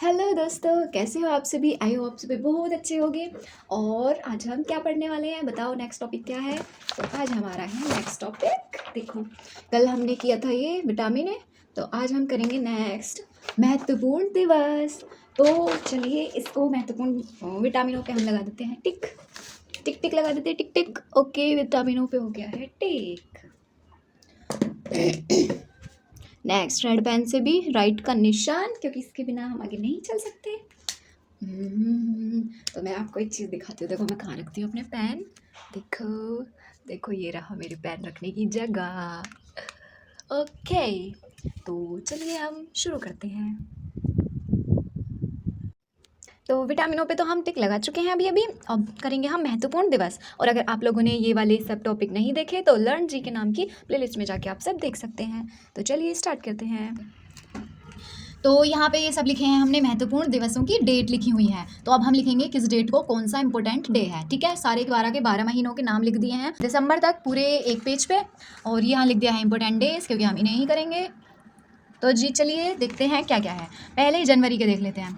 Hello दोस्तों, कैसे हो आप सभी? आई होप आप सभी बहुत अच्छे होंगे। और आज हम क्या पढ़ने वाले हैं? बताओ, नेक्स्ट टॉपिक क्या है? तो आज हमारा है नेक्स्ट टॉपिक, देखो कल हमने किया था ये विटामिन है, तो आज हम करेंगे नेक्स्ट महत्वपूर्ण दिवस। तो चलिए इसको महत्वपूर्ण विटामिनों पे हम लगा देते हैं टिक टिक टिक, लगा देते हैं टिक टिक। ओके, विटामिनों पे हो गया है टिक। नेक्स्ट रेड पेन से भी राइट का निशान, क्योंकि इसके बिना हम आगे नहीं चल सकते। तो मैं आपको एक चीज़ दिखाती हूँ। देखो मैं कहाँ रखती हूँ अपने पेन। देखो देखो, ये रहा मेरे पेन रखने की जगह। ओके, तो चलिए हम शुरू करते हैं। तो विटामिनों पे तो हम टिक लगा चुके हैं अभी अभी। अब करेंगे हम महत्वपूर्ण दिवस। और अगर आप लोगों ने ये वाले सब टॉपिक नहीं देखे तो लर्न जी के नाम की प्लेलिस्ट में जाके आप सब देख सकते हैं। तो चलिए स्टार्ट करते हैं। तो यहाँ पे ये सब लिखे हैं हमने, महत्वपूर्ण दिवसों की डेट लिखी हुई है। तो अब हम लिखेंगे किस डेट को कौन सा इंपॉर्टेंट डे है। ठीक है, सारे 12 के 12 महीनों के नाम लिख दिए हैं दिसंबर तक पूरे एक पेज पे। और यहाँ लिख दिया है इंपॉर्टेंट डेज, क्योंकि हम इन्हें ही करेंगे। तो जी चलिए देखते हैं क्या क्या है। पहले जनवरी के देख लेते हैं,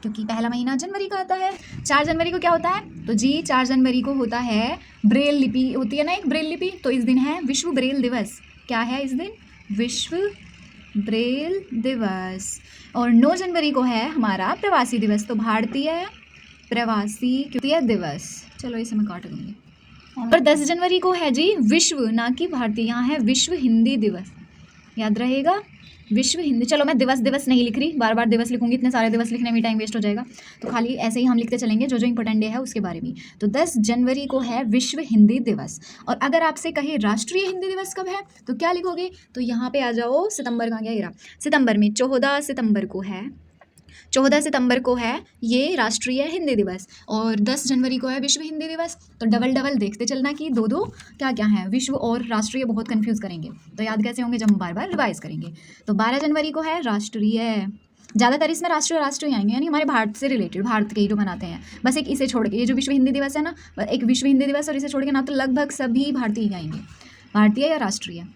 क्योंकि पहला महीना जनवरी का आता है। 4 जनवरी को क्या होता है? तो जी 4 जनवरी को होता है ब्रेल लिपि, होती है ना एक ब्रेल लिपि। तो इस दिन है विश्व ब्रेल दिवस। क्या है इस दिन? विश्व ब्रेल दिवस। और 9 जनवरी को है हमारा प्रवासी दिवस। तो भारतीय प्रवासी दिवस। चलो इसे मैं काट दूंगी। और 10 जनवरी को है जी विश्व, ना कि भारतीय, यहाँ है विश्व हिंदी दिवस। याद रहेगा, विश्व हिंदी। चलो मैं दिवस दिवस नहीं लिख रही, बार बार दिवस लिखूंगी, इतने सारे दिवस लिखने में टाइम वेस्ट हो जाएगा। तो खाली ऐसे ही हम लिखते चलेंगे जो जो इंपॉर्टेंट डे है उसके बारे में। तो 10 जनवरी को है विश्व हिंदी दिवस। और अगर आपसे कहे राष्ट्रीय हिंदी दिवस कब है तो क्या लिखोगे? तो यहाँ पे आ जाओ, सितंबर का, क्या गिरा, सितंबर में 14 सितंबर को है। 14 सितंबर को है ये राष्ट्रीय हिंदी दिवस। और 10 जनवरी को है विश्व हिंदी दिवस। तो डबल डबल देखते चलना कि दो दो क्या क्या है, विश्व और राष्ट्रीय बहुत कंफ्यूज करेंगे। तो याद कैसे होंगे जब हम बार बार रिवाइज करेंगे। तो 12 जनवरी को है राष्ट्रीय। ज़्यादातर इसमें राष्ट्रीय आएंगे, यानी हमारे भारत से रिलेटेड, भारत के ही जो मनाते हैं। बस एक इसे छोड़ के, ये जो विश्व हिंदी दिवस है ना, एक विश्व हिंदी दिवस और इसे छोड़ के ना तो लगभग सभी भारतीय ही आएंगे, भारतीय या राष्ट्रीय।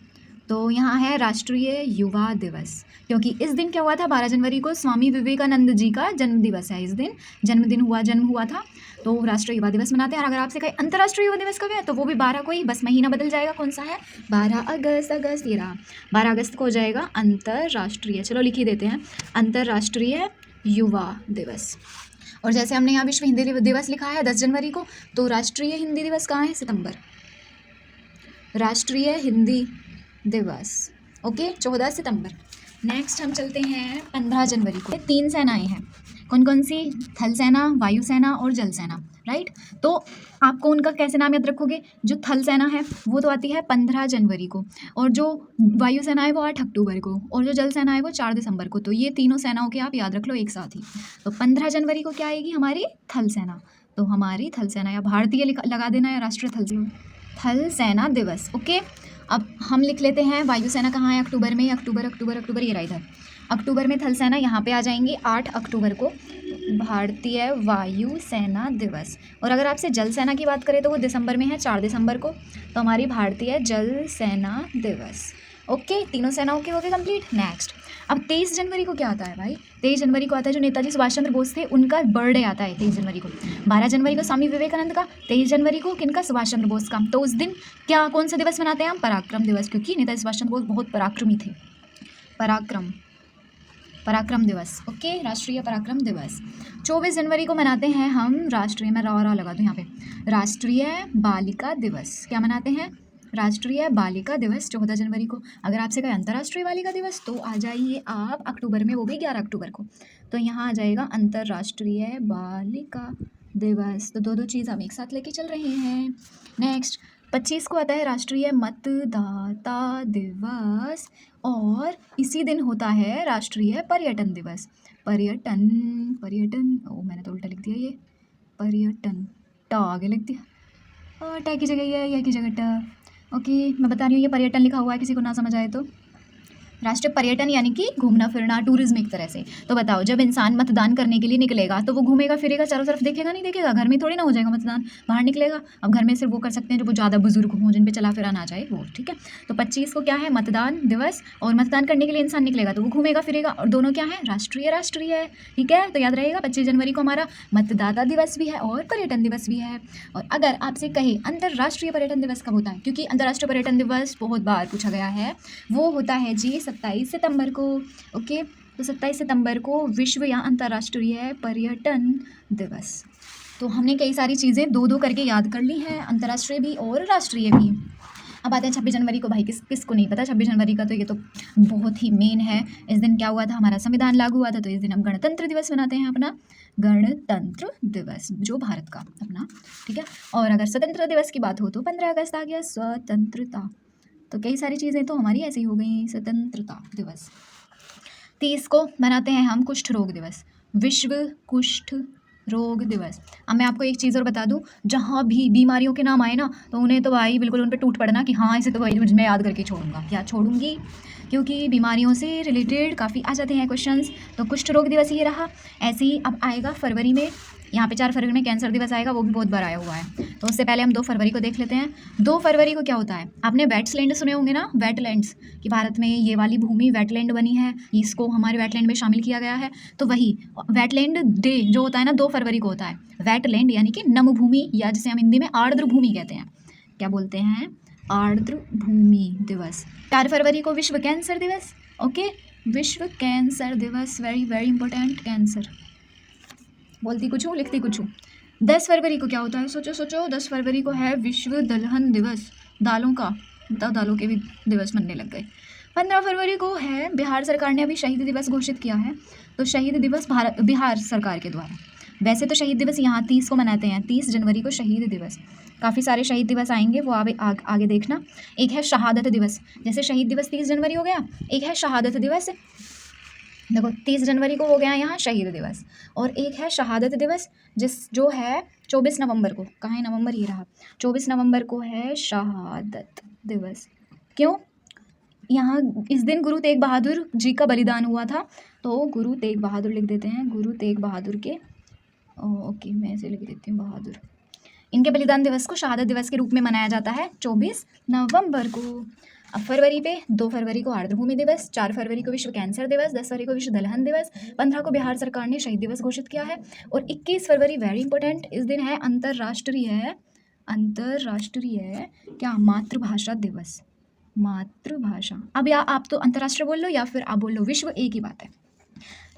तो यहाँ है राष्ट्रीय युवा दिवस, क्योंकि इस दिन क्या हुआ था? 12 जनवरी को स्वामी विवेकानंद जी का जन्म दिवस है। इस दिन जन्म हुआ था, तो राष्ट्रीय युवा दिवस मनाते हैं। और अगर आपसे कहीं अंतर्राष्ट्रीय युवा दिवस कब है तो वो भी 12 को ही, बस महीना बदल जाएगा। कौन सा है? 12 अगस्त। ये रहा, 12 अगस्त को हो जाएगा अंतर्राष्ट्रीय। चलो लिख ही देते हैं, अंतर्राष्ट्रीय युवा दिवस। और जैसे हमने यहाँ विश्व हिंदी दिवस लिखा है 10 जनवरी को, तो राष्ट्रीय हिंदी दिवस कहाँ है? सितंबर। राष्ट्रीय हिंदी दिवस, ओके, 14 सितंबर। नेक्स्ट हम चलते हैं 15 जनवरी को। 3 सेनाएं हैं, कौन कौन सी? थल सेना, वायु सेना और जल सेना, राइट। तो आपको उनका कैसे नाम याद रखोगे? जो थल सेना है वो तो आती है 15 जनवरी को, और जो वायु सेना है वो 8 अक्टूबर को, और जो जल सेना है वो 4 दिसंबर को। तो ये तीनों सेनाओं के आप याद रख लो एक साथ ही। तो 15 जनवरी को क्या आएगी? हमारी थल सेना। तो हमारी थल सेना, या भारतीय लगा देना, या राष्ट्रीय थल सेना दिवस, ओके। अब हम लिख लेते हैं वायुसेना कहाँ है? अक्टूबर में। अक्टूबर ये रहा इधर। अक्टूबर में थल सेना यहाँ पे आ जाएंगी 8 अक्टूबर को, भारतीय वायु सेना दिवस। और अगर आपसे जल सेना की बात करें तो वो दिसंबर में है, 4 दिसंबर को, तो हमारी भारतीय जल सेना दिवस, ओके। तीनों सेनाओं के हो गए कंप्लीट। नेक्स्ट अब 23 जनवरी को क्या आता है भाई? 23 जनवरी को आता है जो नेताजी सुभाष चंद्र बोस थे, उनका बर्थडे आता है 23 जनवरी को। 12 जनवरी को स्वामी विवेकानंद का, 23 जनवरी को किनका? सुभाष चंद्र बोस का। तो उस दिन क्या, कौन सा दिवस मनाते हैं हम? पराक्रम दिवस, क्योंकि नेताजी सुभाष चंद्र बोस बहुत पराक्रमी थे। पराक्रम दिवस, ओके, राष्ट्रीय पराक्रम दिवस। 24 जनवरी को मनाते हैं हम राष्ट्रीय, मैं रा लगा दूँ यहाँ पे, राष्ट्रीय बालिका दिवस। क्या मनाते हैं? राष्ट्रीय बालिका दिवस 14 जनवरी को। अगर आपसे कहे अंतर्राष्ट्रीय बालिका दिवस तो आ जाइए आप अक्टूबर में, वो भी 11 अक्टूबर को। तो यहाँ आ जाएगा अंतर्राष्ट्रीय बालिका दिवस। तो दो चीज़ हम एक साथ लेके चल रहे हैं। नेक्स्ट 25 को आता है राष्ट्रीय मतदाता दिवस, और इसी दिन होता है राष्ट्रीय पर्यटन दिवस। पर्यटन, ओ मैंने तो उल्टा लिख दिया, ये पर्यटन, ट आगे लिख दिया, और ट की जगह ये, की जगह ट, ओके। मैं बता रही हूँ ये पर्यटन लिखा हुआ है, किसी को ना समझ आए तो राष्ट्रीय पर्यटन यानी कि घूमना फिरना, टूरिज्म एक तरह से। तो बताओ, जब इंसान मतदान करने के लिए निकलेगा तो वो घूमेगा फिरेगा, चारों तरफ देखेगा, नहीं देखेगा, घर में थोड़ी ना हो जाएगा मतदान, बाहर निकलेगा। अब घर में सिर्फ वो कर सकते हैं जो वो ज़्यादा बुजुर्ग हों, जिन पे चला फिरा ना जाए, वो, ठीक है। तो 25 को क्या है, मतदान दिवस, और मतदान करने के लिए इंसान निकलेगा तो वो घूमेगा फिरेगा, और दोनों क्या है, राष्ट्रीय राष्ट्रीय है, ठीक है। तो याद रहेगा 25 जनवरी को हमारा मतदाता दिवस भी है और पर्यटन दिवस भी है। और अगर आपसे कहे अंतर्राष्ट्रीय पर्यटन दिवस कब होता है, क्योंकि अंतर्राष्ट्रीय पर्यटन दिवस बहुत बार पूछा गया है, वो होता है जी 27 सितंबर को। ओके, तो 27 सितंबर को विश्व या अंतर्राष्ट्रीय पर्यटन दिवस। तो हमने कई सारी चीज़ें दो दो करके याद कर ली हैं, अंतर्राष्ट्रीय भी और राष्ट्रीय भी। अब आते हैं 26 जनवरी को। भाई किसको नहीं पता 26 जनवरी का, तो ये तो बहुत ही मेन है। इस दिन क्या हुआ था, हमारा संविधान लागू हुआ था, तो इस दिन हम गणतंत्र दिवस मनाते हैं अपना, गणतंत्र दिवस जो भारत का अपना, ठीक है। और अगर स्वतंत्रता दिवस की बात हो तो 15 अगस्त आ गया, स्वतंत्रता। तो कई सारी चीज़ें तो हमारी ऐसी हो गई, स्वतंत्रता दिवस। 30 को मनाते हैं हम कुष्ठ रोग दिवस, विश्व कुष्ठ रोग दिवस। अब मैं आपको एक चीज़ और बता दूं, जहाँ भी बीमारियों के नाम आए ना, तो उन्हें तो भाई बिल्कुल उन पे टूट पड़ना कि हाँ इसे तो भाई मैं याद करके छोड़ूंगा, क्या छोड़ूंगी, क्योंकि बीमारियों से रिलेटेड काफ़ी आ जाते हैं क्वेश्चंस। तो कुष्ठ रोग दिवस ये रहा। ऐसे ही अब आएगा फरवरी में, यहाँ पे 4 फरवरी में कैंसर दिवस आएगा, वो भी बहुत बार आया हुआ है। तो उससे पहले हम 2 फरवरी को देख लेते हैं। 2 फरवरी को क्या होता है, आपने वेटलैंड सुने होंगे ना, वेटलैंड्स, कि भारत में ये वाली भूमि वेटलैंड बनी है, इसको हमारे वेटलैंड में शामिल किया गया है। तो वही वेटलैंड डे जो होता है ना 2 फरवरी को होता है। वेटलैंड यानी कि नम भूमि, या जिसे हम हिंदी में आर्द्र भूमि कहते हैं, क्या बोलते हैं, आर्द्र भूमि दिवस। 4 फरवरी को विश्व कैंसर दिवस। ओके, विश्व कैंसर दिवस, वेरी वेरी इंपॉर्टेंट, कैंसर। बोलती कुछ हूँ लिखती कुछ हूँ। 10 फरवरी को क्या होता है, सोचो सोचो, 10 फरवरी को है विश्व दलहन दिवस, दालों का, दालों के भी दिवस मनने लग गए। 15 फरवरी को है, बिहार सरकार ने अभी शहीद दिवस घोषित किया है, तो शहीद दिवस बिहार सरकार के द्वारा। वैसे तो शहीद दिवस यहाँ 30 को मनाते हैं, 30 जनवरी को शहीद दिवस। काफ़ी सारे शहीद दिवस आएंगे, वो आगे देखना। एक है शहादत दिवस, जैसे शहीद दिवस 30 जनवरी हो गया, एक है शहादत दिवस। देखो 30 जनवरी को हो गया यहाँ शहीद दिवस, और एक है शहादत दिवस जो है 24 नवंबर को। कहाँ है नवंबर, ये रहा, 24 नवंबर को है शहादत दिवस। क्यों, यहाँ इस दिन गुरु तेग बहादुर जी का बलिदान हुआ था, तो गुरु तेग बहादुर लिख देते हैं, गुरु तेग बहादुर के, ओके मैं ऐसे लिख देती हूँ बहादुर, इनके बलिदान दिवस को शहादत दिवस के रूप में मनाया जाता है 24 नवंबर को। अब फरवरी पे 2 फरवरी को आर्द्रभूमि दिवस, 4 फरवरी को विश्व कैंसर दिवस, 10 फरवरी को विश्व दलहन दिवस, 15 को बिहार सरकार ने शहीद दिवस घोषित किया है, और 21 फरवरी वेरी इंपॉर्टेंट, इस दिन है अंतर्राष्ट्रीय क्या, मातृभाषा दिवस, मातृभाषा। अब या आप तो अंतर्राष्ट्रीय बोल लो या फिर आप बोल लो विश्व, एक ही बात है।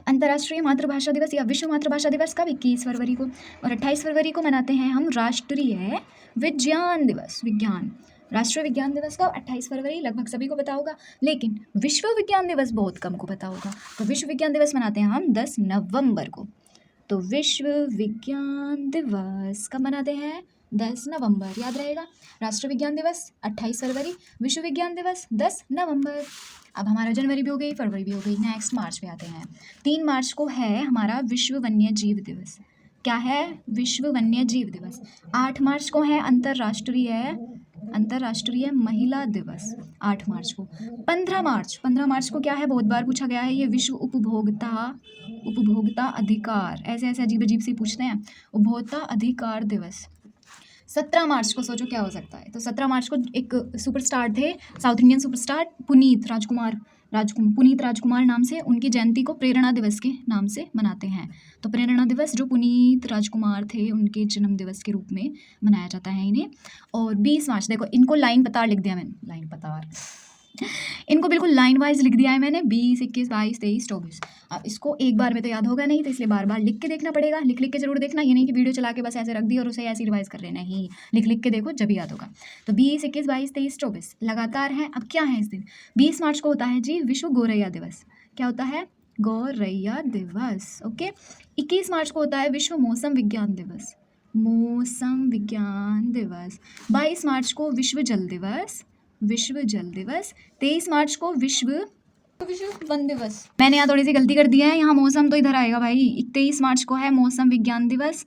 अंतर्राष्ट्रीय मातृभाषा दिवस या विश्व मातृभाषा दिवस कब, 21 फरवरी को। और 28 फरवरी को मनाते हैं हम राष्ट्रीय विज्ञान दिवस, विज्ञान, राष्ट्रीय विज्ञान दिवस का 28 फरवरी, लगभग सभी को पता होगा, लेकिन विश्व विज्ञान दिवस बहुत कम को पता होगा। तो विश्व विज्ञान दिवस मनाते हैं हम 10 नवंबर को। तो विश्व विज्ञान दिवस कब मनाते हैं, 10 नवंबर, याद रहेगा। राष्ट्रीय विज्ञान दिवस 28 फरवरी, विश्व विज्ञान दिवस 10 नवंबर। अब हमारा जनवरी भी हो गई, फरवरी भी हो गई, नेक्स्ट मार्च पे आते हैं। 3 मार्च को है हमारा विश्व वन्य जीव दिवस। क्या है, विश्व वन्य जीव दिवस। 8 मार्च को है अंतर्राष्ट्रीय महिला दिवस, 8 मार्च को। 15 मार्च को क्या है, बहुत बार पूछा गया है ये, विश्व उपभोक्ता अधिकार, ऐसे ऐसे अजीब अजीब से पूछते हैं, उपभोक्ता अधिकार दिवस। 17 मार्च को सोचो क्या हो सकता है, तो 17 मार्च को एक सुपरस्टार थे, साउथ इंडियन सुपरस्टार पुनीत राजकुमार नाम से, उनकी जयंती को प्रेरणा दिवस के नाम से मनाते हैं। तो प्रेरणा दिवस जो पुनीत राजकुमार थे उनके जन्म दिवस के रूप में मनाया जाता है इन्हें। और 20 मार्च, देखो इनको लाइन पतार लिख दिया मैंने, लाइन पतार इनको बिल्कुल लाइन वाइज लिख दिया है मैंने, 20, 21, 22, 23, 24। अब इसको एक बार में तो याद होगा नहीं, तो इसलिए बार बार लिख के देखना पड़ेगा, लिख के जरूर देखना, ये नहीं कि वीडियो चला के बस ऐसे रख दी और उसे ऐसे रिवाइज कर लेना, ही लिख के देखो जब याद होगा। तो 20, 21, 22, 23, 24 लगातार हैं। अब क्या है इस दिन, 20 मार्च को होता है जी विश्व गौरैया दिवस। क्या होता है, गौरैया दिवस। ओके, 21 मार्च को होता है विश्व मौसम विज्ञान दिवस, 22 मार्च को विश्व जल दिवस। 23 मार्च को विश्व वन दिवस। मैंने यहाँ थोड़ी सी गलती कर दी है, यहाँ मौसम तो इधर आएगा भाई। 23 मार्च को है मौसम विज्ञान दिवस,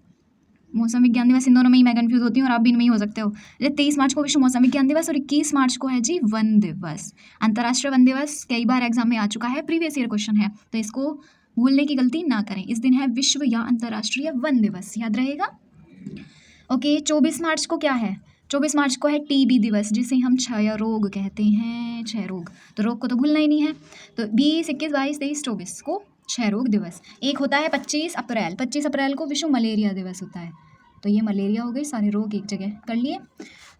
मौसम विज्ञान दिवस, इन दोनों में ही मैं कंफ्यूज होती हूँ और आप भी इनमें ही हो सकते हो। 23 मार्च को विश्व मौसम विज्ञान दिवस और 21 मार्च को है जी वन दिवस। अंतर्राष्ट्रीय वन दिवस कई बार एग्जाम में आ चुका है, प्रीवियस ईयर क्वेश्चन है, तो इसको भूलने की गलती ना करें। इस दिन है विश्व या अंतर्राष्ट्रीय वन दिवस, याद रहेगा। ओके, 24 मार्च को क्या है? 24 मार्च को है टीबी दिवस, जिसे हम क्षय रोग कहते हैं। क्षय रोग, तो रोग को तो भूलना ही नहीं है। तो 20, 21, 22, 23, 24 को क्षय रोग दिवस। एक होता है 25 अप्रैल, 25 अप्रैल को विश्व मलेरिया दिवस होता है। तो ये मलेरिया हो गई, सारे रोग एक जगह कर लिए।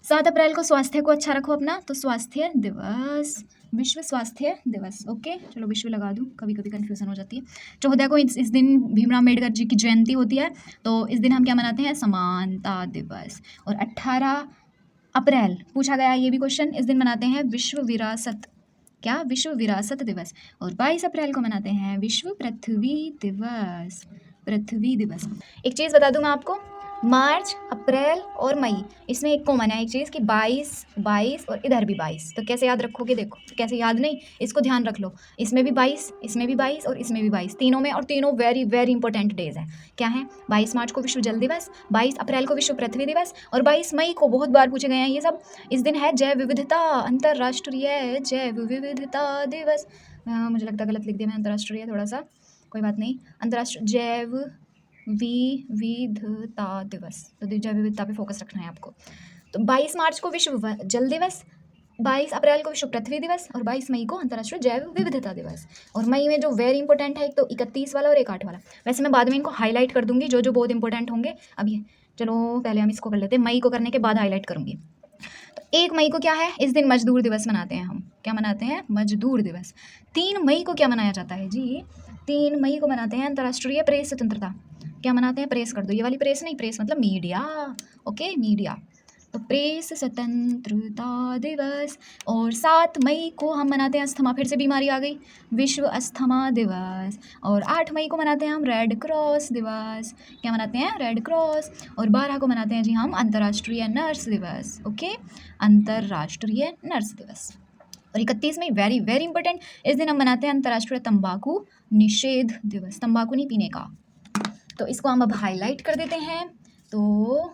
7 अप्रैल को स्वास्थ्य को अच्छा रखो अपना, तो स्वास्थ्य दिवस, विश्व स्वास्थ्य दिवस। ओके, चलो विश्व लगा दूँ, कभी कभी कन्फ्यूजन हो जाती है। 14 को इस दिन भीमराव अम्बेडकर जी की जयंती होती है, तो इस दिन हम क्या मनाते हैं? समानता दिवस। और 18 अप्रैल पूछा गया ये भी क्वेश्चन, इस दिन मनाते हैं विश्व विरासत, क्या? विश्व विरासत दिवस। और 22 अप्रैल को मनाते हैं विश्व पृथ्वी दिवस, पृथ्वी दिवस। एक चीज़ बता दूं मैं आपको, मार्च, अप्रैल और मई, इसमें एक कॉमन है एक चीज़ कि 22 और इधर भी 22। तो कैसे याद रखोगे? देखो कैसे याद नहीं, इसको ध्यान रख लो। इसमें भी 22, इसमें भी 22 और इसमें भी 22, तीनों में, और तीनों वेरी वेरी इंपॉर्टेंट डेज हैं। क्या है? 22 मार्च को विश्व जल दिवस, 22 अप्रैल को विश्व पृथ्वी दिवस और 22 मई को, बहुत बार पूछे गए हैं ये सब, इस दिन है जैव विविधता, अंतर्राष्ट्रीय जैव विविधता दिवस। मुझे लगता है गलत लिख दिया मैं, अंतर्राष्ट्रीय, थोड़ा सा कोई बात नहीं, अंतर्राष्ट्रीय जैव विविधता दिवस। तो जैव विविधता पे फोकस रखना है आपको। तो 22 मार्च को विश्व जल दिवस, 22 अप्रैल को विश्व पृथ्वी दिवस और 22 मई को अंतर्राष्ट्रीय जैव विविधता दिवस। और मई में जो वेरी इंपॉर्टेंट है, एक तो 31 वाला और एक 8 वाला। वैसे मैं बाद में इनको हाईलाइट कर दूंगी, जो जो बहुत इंपॉर्टेंट होंगे। अभी चलो पहले हम इसको कर लेते हैं, मई को करने के बाद हाईलाइट करूंगी। तो 1 मई को क्या है? इस दिन मजदूर दिवस मनाते हैं हम। क्या मनाते हैं? मजदूर दिवस। 3 मई को क्या मनाया जाता है जी? 3 मई को मनाते हैं अंतर्राष्ट्रीय प्रेस स्वतंत्रता। क्या मनाते हैं? प्रेस कर दो, ये वाली प्रेस नहीं, प्रेस मतलब मीडिया। Okay, media. तो प्रेस स्वतंत्रता दिवस। और 7 मई को हम मनाते हैं अस्थमा, फिर से बीमारी आ गई, विश्व अस्थमा दिवस। और 8 मई को मनाते हैं हम रेड क्रॉस दिवस। क्या मनाते हैं? Red cross. और 12 को मनाते हैं जी हम अंतर्राष्ट्रीय नर्स दिवस। ओके, अंतर्राष्ट्रीय नर्स दिवस। और 31 में वेरी वेरी इंपॉर्टेंट, इस दिन हम मनाते हैं अंतर्राष्ट्रीय तंबाकू निषेध दिवस, तंबाकू नहीं पीने का। तो इसको हम अब हाईलाइट कर देते हैं। तो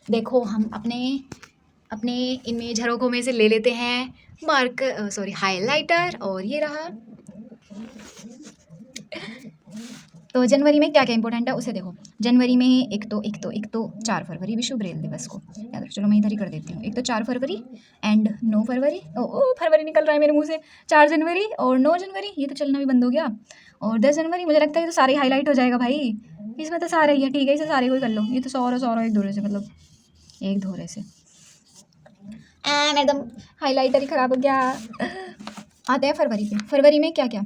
देखो हम अपने इनमें झरोकों में से ले लेते हैं हाइलाइटर, और ये रहा। तो जनवरी में क्या क्या इंपॉर्टेंट है उसे देखो। जनवरी में एक तो 4 फरवरी विश्व ब्रेल दिवस को याद रखो। चलो मैं इधर ही कर देती हूँ। एक तो 4 फरवरी एंड 9 फरवरी, फरवरी निकल रहा है मेरे मुंह से। 4 जनवरी और 9 जनवरी, ये तो चलना भी बंद हो गया। और 10 जनवरी, मुझे लगता है ये तो सारे हाईलाइट हो जाएगा भाई, इसमें तो सारे ही है। ठीक है, इसे सारे को ही कर लो। ये तो सौ एक धोरे से, मतलब एक धोरे से एकदम हाईलाइटर ही खराब हो गया। आते हैं फरवरी पे। फरवरी में क्या क्या?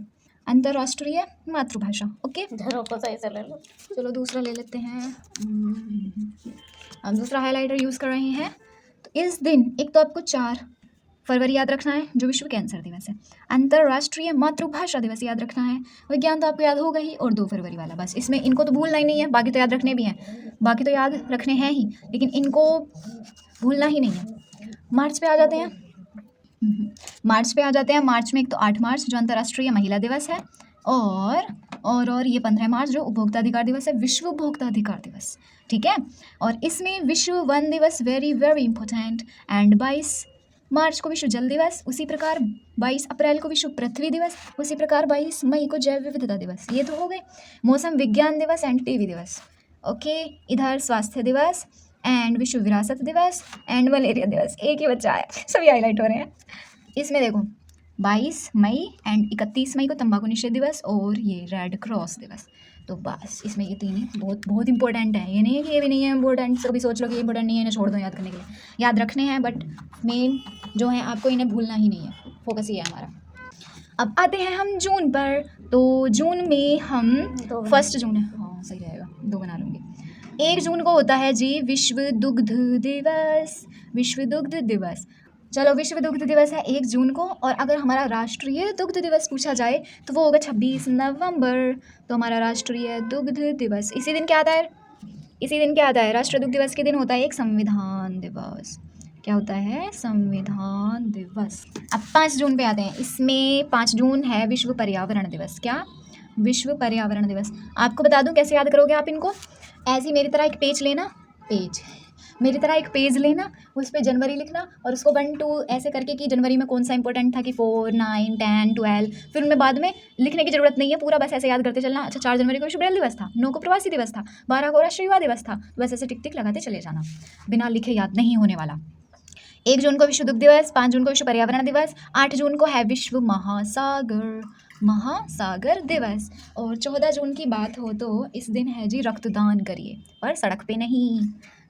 अंतर्राष्ट्रीय मातृभाषा। ओके, को सही से ले लो। चलो दूसरा ले लेते हैं। हम दूसरा हाईलाइटर यूज़ कर रहे हैं। तो इस दिन एक तो आपको 4 फरवरी याद रखना है, जो विश्व कैंसर दिवस है। अंतर्राष्ट्रीय मातृभाषा दिवस याद रखना है। विज्ञान तो आपको याद होगा ही। और 2 फरवरी वाला, बस इसमें इनको तो भूलना ही नहीं है, बाकी तो याद रखने भी हैं, बाकी तो याद रखने हैं ही, लेकिन इनको भूलना ही नहीं है। मार्च पे आ जाते हैं। मार्च में एक तो 8 मार्च जो अंतर्राष्ट्रीय महिला दिवस है, और ये 15 मार्च जो उपभोक्ता अधिकार दिवस है, विश्व उपभोक्ता अधिकार दिवस। ठीक है, और इसमें विश्व वन दिवस वेरी वेरी इंपॉर्टेंट। एंड 22 मार्च को विश्व जल दिवस, उसी प्रकार 22 अप्रैल को विश्व पृथ्वी दिवस, उसी प्रकार 22 मई को जैव विविधता दिवस। ये तो हो गए। मौसम विज्ञान दिवस एंड टीबी दिवस। ओके, इधर स्वास्थ्य दिवस एंड विश्व विरासत दिवस एंड मलेरिया दिवस। एक ही बच्चा है, सभी हाईलाइट हो रहे हैं। इसमें देखो 22 मई एंड 31 मई को तंबाकू निषेध दिवस और ये रेड क्रॉस दिवस। तो बस इसमें ये 3 बहुत बहुत इंपॉर्टेंट है। ये नहीं है कि ये भी नहीं है इंपॉर्टेंट, कभी सोच लो कि इंपॉर्टेंट नहीं है, इन्हें छोड़ दो याद करने के लिए। याद रखने हैं, बट मेन जो है आपको इन्हें भूलना ही नहीं है, फोकस ये है हमारा। अब आते हैं हम जून पर। तो जून में हम 1 जून है, हाँ सही रहेगा, 2 बना लूँगी। 1 जून को होता है जी विश्व दुग्ध दिवस, विश्व दुग्ध दिवस। चलो विश्व दुग्ध दिवस है 1 जून को। और अगर हमारा राष्ट्रीय दुग्ध दिवस पूछा जाए तो वो होगा 26 नवंबर। तो हमारा राष्ट्रीय दुग्ध दिवस इसी दिन क्या आता है? राष्ट्रीय दुग्ध दिवस के दिन होता है एक संविधान दिवस। क्या होता है? संविधान दिवस। अब 5 जून पे आते हैं। इसमें 5 जून है विश्व पर्यावरण दिवस। क्या? विश्व पर्यावरण दिवस। आपको बता दूं कैसे याद करोगे आप इनको। ऐसे ही मेरी तरह एक पेज लेना, मेरी तरह एक पेज लेना, उस पर जनवरी लिखना और उसको 1 2 ऐसे करके कि जनवरी में कौन सा इंपॉर्टेंट था कि 4 9 10 12, फिर उनमें बाद में लिखने की जरूरत नहीं है, पूरा बस ऐसे याद करते चलना। अच्छा 4 जनवरी को विश्व ब्रेल दिवस था, 9 को प्रवासी दिवस था, 12 को राष्ट्रीय युवा दिवस था, बस ऐसे टिक टिक लगाते चले जाना, बिना लिखे याद नहीं होने वाला। 1 जून को विश्व दुग्ध दिवस, 5 जून को विश्व पर्यावरण दिवस, 8 जून को है विश्व महासागर दिवस, और 14 जून की बात हो तो इस दिन है जी रक्तदान करिए, पर सड़क पे नहीं,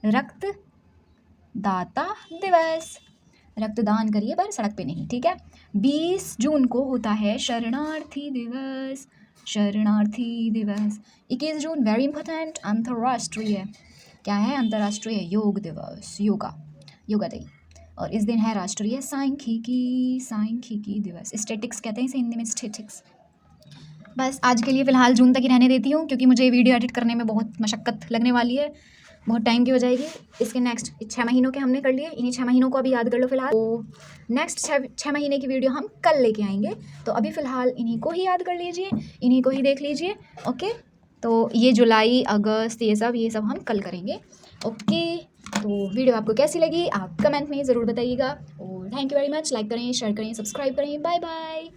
रक्तदाता दिवस, रक्तदान करिए पर सड़क पे नहीं, ठीक है। 20 जून को होता है शरणार्थी दिवस, 21 जून वेरी इंपॉर्टेंट अंतर्राष्ट्रीय, क्या है, अंतर्राष्ट्रीय योग दिवस, योगा डे, और इस दिन है राष्ट्रीय सांख्यिकी दिवस, स्टैटिक्स कहते हैं इसे हिंदी में, स्टैटिक्स। बस आज के लिए फ़िलहाल जून तक ही रहने देती हूँ, क्योंकि मुझे वीडियो एडिट करने में बहुत मशक्क़त लगने वाली है, बहुत टाइम की हो जाएगी। इसके नेक्स्ट 6 महीनों के हमने कर लिए, इन्हीं 6 महीनों को अभी याद कर लो फ़िलहाल। तो नेक्स्ट 6 महीने की वीडियो हम कल लेके आएंगे, तो अभी फ़िलहाल इन्हीं को ही याद कर लीजिए, इन्हीं को ही देख लीजिए, ओके। तो ये जुलाई अगस्त ये सब हम कल करेंगे, ओके। तो वीडियो आपको कैसी लगी आप कमेंट में ज़रूर बताइएगा, और thank you very much. Like करें, शेयर करें, सब्सक्राइब करें, बाय बाय।